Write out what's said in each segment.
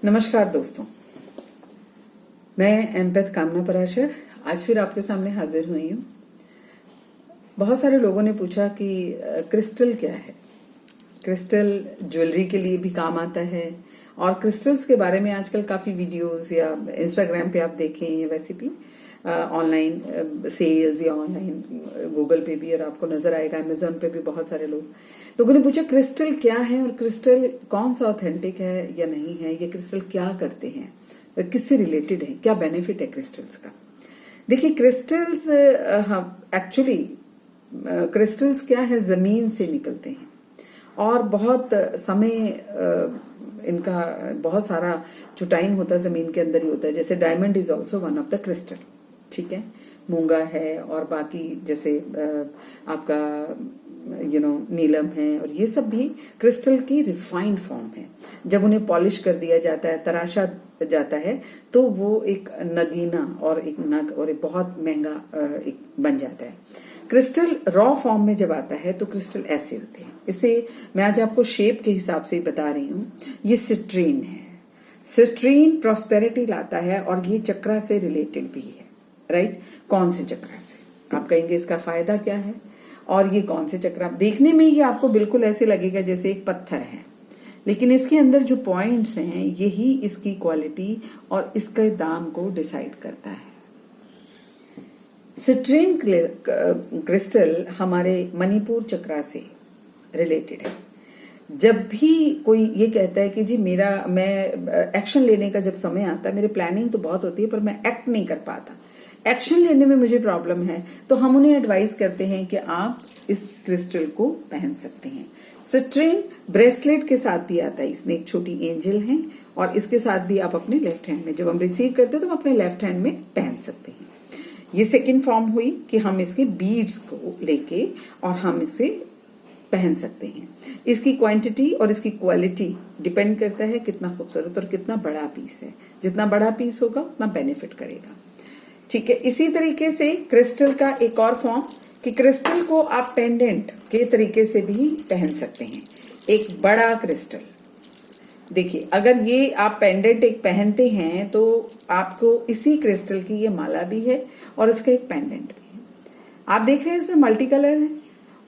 नमस्कार दोस्तों, मैं एम्पैथ कामना पराशर आज फिर आपके सामने हाजिर हुई हूँ। बहुत सारे लोगों ने पूछा कि क्रिस्टल क्या है। क्रिस्टल ज्वेलरी के लिए भी काम आता है और क्रिस्टल्स के बारे में आजकल काफ़ी वीडियोस या इंस्टाग्राम पे आप देखें या वैसे भी ऑनलाइन सेल्स या ऑनलाइन गूगल पे भी और आपको नजर आएगा, अमेजोन पे भी बहुत सारे लोगों ने पूछा क्रिस्टल क्या है और क्रिस्टल कौन सा ऑथेंटिक है या नहीं है, ये क्रिस्टल क्या करते हैं, किससे रिलेटेड है, क्या बेनिफिट है क्रिस्टल्स का। देखिए क्रिस्टल्स एक्चुअली क्रिस्टल्स क्या है, जमीन से निकलते हैं और बहुत समय इनका बहुत सारा जो टाइम होता है जमीन के अंदर ही होता है। जैसे diamond is also one of the crystal, ठीक है, मूंगा है और बाकी जैसे आपका नीलम है और ये सब भी क्रिस्टल की रिफाइंड फॉर्म है। जब उन्हें पॉलिश कर दिया जाता है, तराशा जाता है, तो वो एक नगीना और एक नग और एक बहुत महंगा एक बन जाता है। क्रिस्टल रॉ फॉर्म में जब आता है तो क्रिस्टल ऐसे होते हैं। इसे मैं आज आपको शेप के हिसाब से बता रही हूँ। ये सिट्रीन है। सिट्रीन प्रॉस्पेरिटी लाता है और ये चक्रा से रिलेटेड भी है, राइट। कौन से चक्रा से, आप कहेंगे इसका फायदा क्या है और ये कौन से चक्रा। देखने में ये आपको बिल्कुल ऐसे लगेगा जैसे एक पत्थर है, लेकिन इसके अंदर जो पॉइंट्स हैं यही इसकी क्वालिटी और इसके दाम को डिसाइड करता है। सिट्रीन क्रिस्टल हमारे मणिपुर चक्रा से रिलेटेड है। जब भी कोई ये कहता है कि जी मैं एक्शन लेने का जब समय आता है, मेरी प्लानिंग तो बहुत होती है पर मैं एक्ट नहीं कर पाता, एक्शन लेने में मुझे प्रॉब्लम है, तो हम उन्हें एडवाइस करते हैं कि आप इस क्रिस्टल को पहन सकते हैं। सिट्रीन ब्रेसलेट के साथ भी आता है, इसमें एक छोटी एंजल है और इसके साथ भी आप अपने लेफ्ट हैंड में, जब हम रिसीव करते हैं तो हम अपने लेफ्ट हैंड में पहन सकते हैं। ये सेकेंड फॉर्म हुई कि हम इसके बीड्स को लेके और हम इसे पहन सकते हैं। इसकी क्वांटिटी और इसकी क्वालिटी डिपेंड करता है कितना खूबसूरत और कितना बड़ा पीस है। जितना बड़ा पीस होगा उतना बेनिफिट करेगा, ठीक है। इसी तरीके से क्रिस्टल का एक और फॉर्म कि क्रिस्टल को आप पेंडेंट के तरीके से भी पहन सकते हैं। एक बड़ा क्रिस्टल, देखिए अगर ये आप पेंडेंट एक पहनते हैं तो आपको इसी क्रिस्टल की ये माला भी है और इसका एक पेंडेंट भी है। आप देख रहे हैं इसमें मल्टी कलर है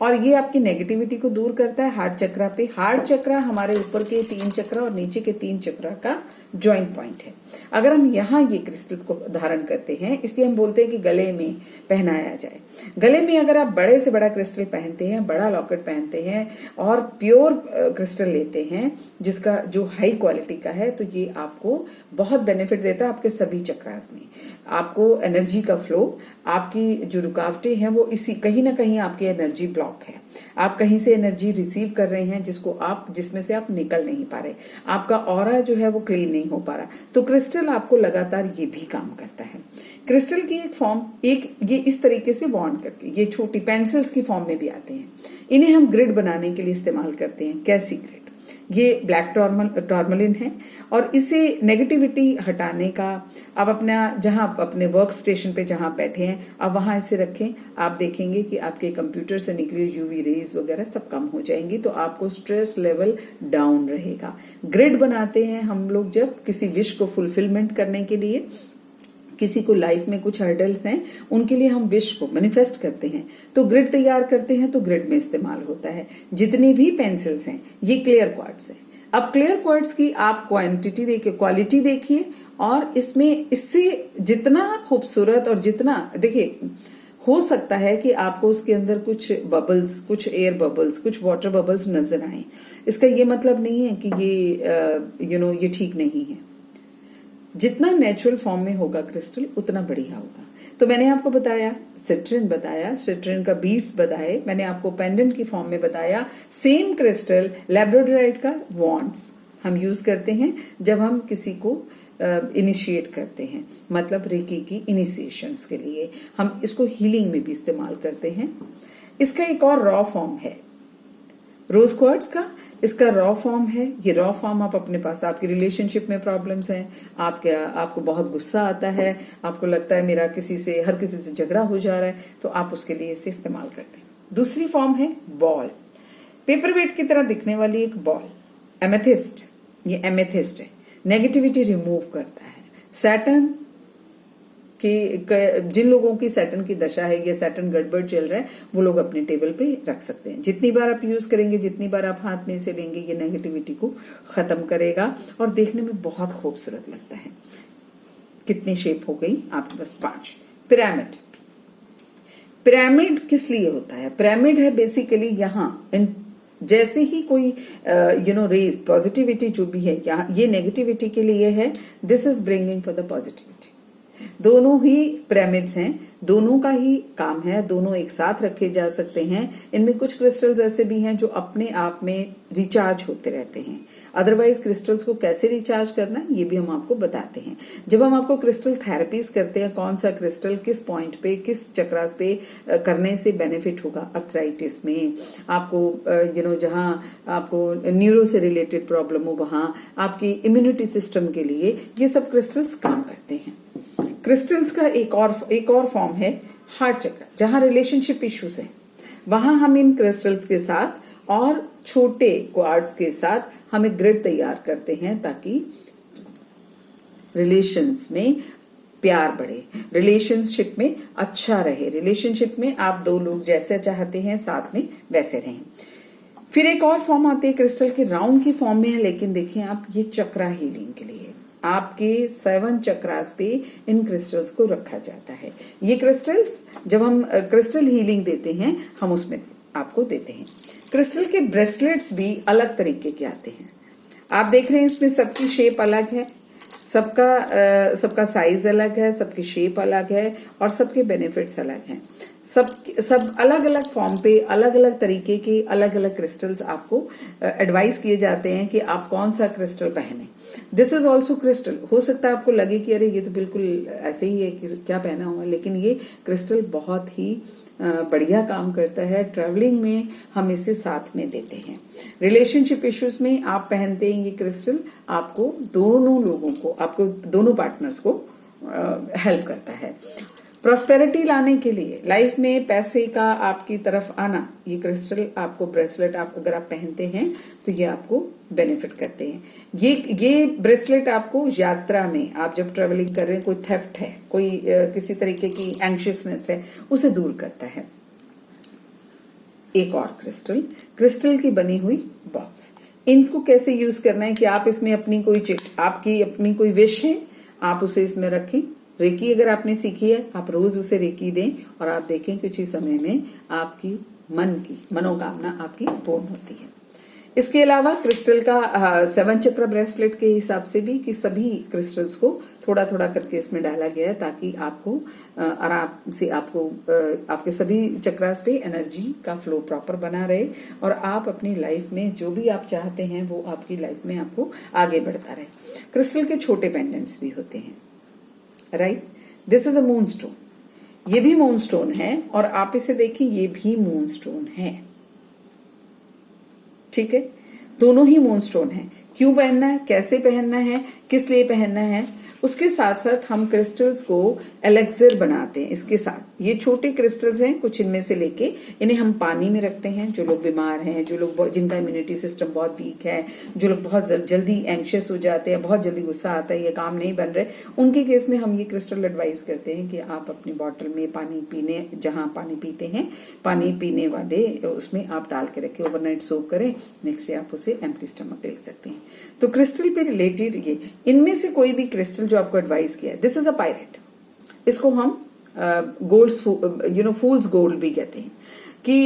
और ये आपकी नेगेटिविटी को दूर करता है। हार्ट चक्रा पे, हार्ट चक्रा हमारे ऊपर के 3 चक्रा और नीचे के 3 चक्रा का जॉइंट पॉइंट है। अगर हम यहाँ ये क्रिस्टल को धारण करते हैं, इसलिए हम बोलते हैं कि गले में पहनाया जाए। गले में अगर आप बड़े से बड़ा क्रिस्टल पहनते हैं, बड़ा लॉकेट पहनते हैं और प्योर क्रिस्टल लेते हैं जिसका जो हाई क्वालिटी का है, तो ये आपको बहुत बेनिफिट देता है आपके सभी चक्रास में। आपको एनर्जी का फ्लो, आपकी जो रुकावटें हैं वो इसी कहीं ना कहीं आपकी एनर्जी ब्लॉक है। आप कहीं से एनर्जी रिसीव कर रहे हैं जिसमें से आप निकल नहीं पा रहे, आपका ऑरा जो है वो क्लीन नहीं हो पा रहा, तो क्रिस्टल आपको लगातार ये भी काम करता है। क्रिस्टल की एक फॉर्म, ये इस तरीके से बॉन्ड करके, ये छोटी पेंसिल्स की फॉर्म में भी आते हैं। इन्हें हम ग्रिड बनाने के लिए इस्तेमाल करते हैं। कैसी ग्रिड, ये ब्लैक टॉर्मलिन है और इसे नेगेटिविटी हटाने का, आप जहां अपने वर्क स्टेशन पे जहां बैठे हैं आप वहां इसे रखें। आप देखेंगे कि आपके कंप्यूटर से निकली यूवी रेज वगैरह सब कम हो जाएंगी, तो आपको स्ट्रेस लेवल डाउन रहेगा। ग्रिड बनाते हैं हम लोग जब किसी विश को फुलफिलमेंट करने के लिए, किसी को लाइफ में कुछ हर्डल्स हैं उनके लिए हम विश को मैनिफेस्ट करते हैं तो ग्रिड तैयार करते हैं, तो ग्रिड में इस्तेमाल होता है। जितनी भी पेंसिल्स हैं ये क्लियर क्वार्ट्ज हैं। अब क्लियर क्वार्ट्ज की आप क्वांटिटी देखिए, क्वालिटी देखिए और इससे जितना खूबसूरत और जितना, देखिए हो सकता है कि आपको उसके अंदर कुछ बबल्स, कुछ एयर बबल्स, कुछ वाटर बबल्स नजर आए। इसका ये मतलब नहीं है कि ये ये ठीक नहीं है। जितना नेचुरल फॉर्म में होगा क्रिस्टल उतना बढ़िया होगा। तो मैंने आपको बताया सिट्रीन, बताया सिट्रीन का बीड्स बताए, मैंने आपको पेंडेंट की फॉर्म में बताया। सेम क्रिस्टल लैब्राडोराइट का वॉन्ड्स हम यूज करते हैं जब हम किसी को इनिशिएट करते हैं, मतलब रेकी की इनिशिएशंस के लिए हम इसको हीलिंग में भी इस्तेमाल करते हैं। इसका एक और रॉ फॉर्म है रोज क्वार्ट्ज का, इसका रॉ फॉर्म है। ये रॉ फॉर्म आप अपने पास, आपकी रिलेशनशिप में प्रॉब्लम्स हैं, आपको बहुत गुस्सा आता है, आपको लगता है मेरा हर किसी से झगड़ा हो जा रहा है, तो आप उसके लिए इसे इस्तेमाल करते हैं। दूसरी फॉर्म है बॉल, पेपर वेट की तरह दिखने वाली एक बॉल, एमेथिस्ट। ये एमेथिस्ट है। नेगेटिविटी रिमूव करता है। सैटर्न कि जिन लोगों की सैटर्न की दशा है या सैटर्न गड़बड़ चल रहा है वो लोग अपने टेबल पे रख सकते हैं। जितनी बार आप यूज करेंगे, जितनी बार आप हाथ में से लेंगे, ये नेगेटिविटी को खत्म करेगा और देखने में बहुत खूबसूरत लगता है। कितनी शेप हो गई आपके पास? 5। पिरामिड। पिरामिड किस लिए होता है? पिरामिड है बेसिकली यहाँ जैसे ही कोई रेज पॉजिटिविटी जो भी है, यहाँ ये नेगेटिविटी के लिए है, this is bringing for the positivity. दोनों ही पिरामिड्स हैं, दोनों का ही काम है, दोनों एक साथ रखे जा सकते हैं। इनमें कुछ क्रिस्टल्स ऐसे भी हैं जो अपने आप में रिचार्ज होते रहते हैं। अदरवाइज क्रिस्टल्स को कैसे रिचार्ज करना है ये भी हम आपको बताते हैं। जब हम आपको क्रिस्टल थेरेपीज करते हैं, कौन सा क्रिस्टल किस पॉइंट पे, किस चक्रास पे करने से बेनिफिट होगा, अर्थराइटिस में आपको जहां आपको न्यूरो से रिलेटेड प्रॉब्लम हो, वहां आपकी इम्यूनिटी सिस्टम के लिए ये सब क्रिस्टल्स काम करते हैं। क्रिस्टल्स का एक और फॉर्म है हार्ट चक्र, जहां रिलेशनशिप इश्यूज हैं, वहां हम इन क्रिस्टल्स के साथ और छोटे क्वार्ट्स के साथ हम एक ग्रिड तैयार करते हैं ताकि रिलेशंस में प्यार बढ़े, रिलेशनशिप में अच्छा रहे, रिलेशनशिप में आप दो लोग जैसे चाहते हैं साथ में वैसे रहें। फिर एक और फॉर्म आती है क्रिस्टल के, राउंड की फॉर्म में है, लेकिन देखिए आप ये चक्रा हीलिंग के लिए आपके 7 चक्रास पे इन क्रिस्टल्स को रखा जाता है। ये क्रिस्टल्स जब हम क्रिस्टल हीलिंग देते हैं हम उसमें आपको देते हैं। क्रिस्टल के ब्रेसलेट्स भी अलग तरीके के आते हैं। आप देख रहे हैं इसमें सबकी शेप अलग है, सबका साइज अलग है, सबकी शेप अलग है और सबके बेनिफिट्स अलग हैं। सब अलग अलग फॉर्म पे अलग अलग तरीके के अलग अलग क्रिस्टल्स आपको एडवाइस किए जाते हैं कि आप कौन सा क्रिस्टल पहने। This is also crystal. हो सकता है आपको लगे कि अरे ये तो बिल्कुल ऐसे ही है कि क्या पहना हुआ, लेकिन ये क्रिस्टल बहुत ही बढ़िया काम करता है। ट्रैवलिंग में हम इसे साथ में देते हैं। रिलेशनशिप इश्यूज में आप पहनते हैं ये क्रिस्टल, आपको दोनों पार्टनर्स को हेल्प करता है। प्रॉस्पेरिटी लाने के लिए, लाइफ में पैसे का आपकी तरफ आना, ये क्रिस्टल आपको ब्रेसलेट अगर आप पहनते हैं तो ये आपको बेनिफिट करते हैं। ये ब्रेसलेट आपको यात्रा में, आप जब ट्रेवलिंग कर रहे हैं, कोई थेफ्ट है, कोई किसी तरीके की एंग्शियसनेस है, उसे दूर करता है। एक और क्रिस्टल की बनी हुई बॉक्स। इनको कैसे यूज करना है कि आप इसमें अपनी कोई चिट, आपकी अपनी कोई विश है, आप उसे इसमें रखें। रेकी अगर आपने सीखी है, आप रोज उसे रेकी दें और आप देखें कुछ ही समय में आपकी मन की मनोकामना आपकी पूर्ण होती है। इसके अलावा क्रिस्टल का 7 चक्र ब्रेसलेट के हिसाब से भी कि सभी क्रिस्टल्स को थोड़ा थोड़ा करके इसमें डाला गया है ताकि आपको आराम से आपके सभी चक्रास पे एनर्जी का फ्लो प्रॉपर बना रहे और आप अपनी लाइफ में जो भी आप चाहते हैं वो आपकी लाइफ में आपको आगे बढ़ता रहे। क्रिस्टल के छोटे पेंडेंट्स भी होते हैं, right. This is a moon stone. ये भी मून स्टोन है और आप इसे देखें, ये भी मून स्टोन है, ठीक है। दोनों ही मून स्टोन है। क्यों पहनना है, कैसे पहनना है, किस लिए पहनना है, उसके साथ साथ हम क्रिस्टल्स को एलेक्सर बनाते हैं। इसके साथ ये छोटे क्रिस्टल्स हैं, कुछ इनमें से लेके इन्हें हम पानी में रखते हैं। जो लोग बीमार हैं, जो लोग जिनका इम्यूनिटी सिस्टम बहुत वीक है, जो लोग बहुत जल्दी एंग्शियस हो जाते हैं, बहुत जल्दी गुस्सा आता है, ये काम नहीं बन रहे, उनके केस में हम ये क्रिस्टल एडवाइस करते हैं कि आप अपनी बॉटल में पानी पीने, जहां पानी पीते हैं, पानी पीने वाले उसमें आप डाल के रखें, ओवरनाइट सोक करें, नेक्स्ट डे आप उसे एम्प्टी स्टमक ले सकते हैं। तो क्रिस्टल पे रिलेटेड ये, इनमें से कोई भी क्रिस्टल जो आपको एडवाइस किया है, दिस इज अ पायरेट। इसको हम फूल्स गोल्ड भी कहते हैं कि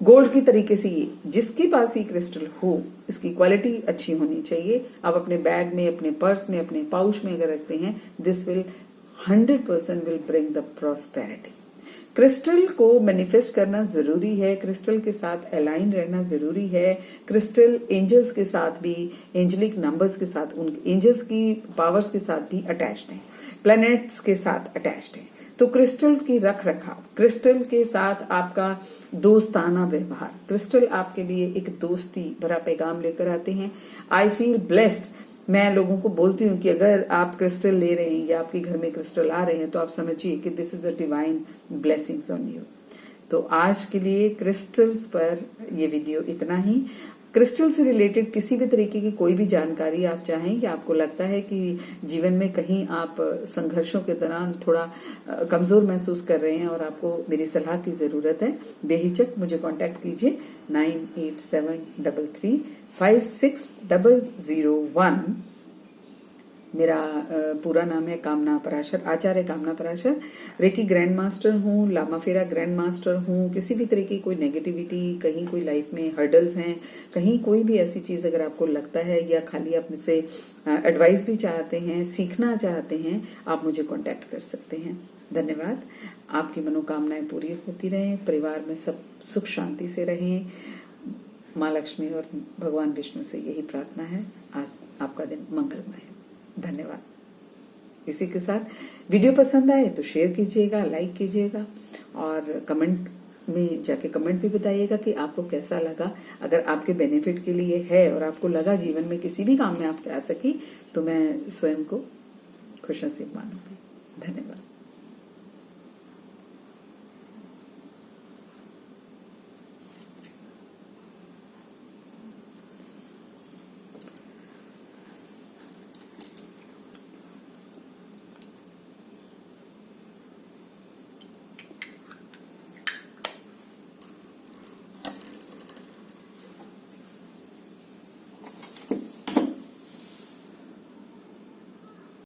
गोल्ड की तरीके से ये जिसके पास ये क्रिस्टल हो, इसकी क्वालिटी अच्छी होनी चाहिए। आप अपने बैग में, अपने पर्स में, अपने पाउच में अगर रखते हैं, this will 100% will bring the prosperity. Crystal को मैनिफेस्ट करना जरूरी है, क्रिस्टल के साथ अलाइन रहना जरूरी है। क्रिस्टल एंजल्स के साथ भी, एंजलिक नंबर्स के साथ, उन एंजल्स की पावर्स के साथ भी अटैच्ड है, प्लैनेट्स के साथ अटैच्ड है। तो क्रिस्टल की रख रखाव, क्रिस्टल के साथ आपका दोस्ताना व्यवहार, क्रिस्टल आपके लिए एक दोस्ती भरा पैगाम लेकर आते हैं। I feel blessed. मैं लोगों को बोलती हूँ कि अगर आप क्रिस्टल ले रहे हैं या आपके घर में क्रिस्टल आ रहे हैं तो आप समझिए कि this is a divine blessings on you. तो आज के लिए क्रिस्टल्स पर ये वीडियो इतना ही। क्रिस्टल से रिलेटेड किसी भी तरीके की कोई भी जानकारी आप चाहें या आपको लगता है कि जीवन में कहीं आप संघर्षों के दौरान थोड़ा कमजोर महसूस कर रहे हैं और आपको मेरी सलाह की जरूरत है, बेहिचक मुझे कांटेक्ट कीजिए 9873560001। मेरा पूरा नाम है कामना पराशर, आचार्य कामना पराशर। रेकी ग्रैंड मास्टर हूँ, लामाफेरा ग्रैंड मास्टर हूँ। किसी भी तरह की कोई नेगेटिविटी, कहीं कोई लाइफ में हर्डल्स हैं, कहीं कोई भी ऐसी चीज अगर आपको लगता है या खाली आप मुझसे एडवाइस भी चाहते हैं, सीखना चाहते हैं, आप मुझे कांटेक्ट कर सकते हैं। धन्यवाद। आपकी मनोकामनाएं पूरी होती रहें, परिवार में सब सुख शांति से रहें। माँ लक्ष्मी और भगवान विष्णु से यही प्रार्थना है। आज आपका दिन मंगलमय है। धन्यवाद। इसी के साथ वीडियो पसंद आए तो शेयर कीजिएगा, लाइक कीजिएगा और कमेंट में जाके कमेंट भी बताइएगा कि आपको कैसा लगा। अगर आपके बेनिफिट के लिए है और आपको लगा जीवन में किसी भी काम में आप आ सकी तो मैं स्वयं को खुशनसीब मानूंगी। धन्यवाद।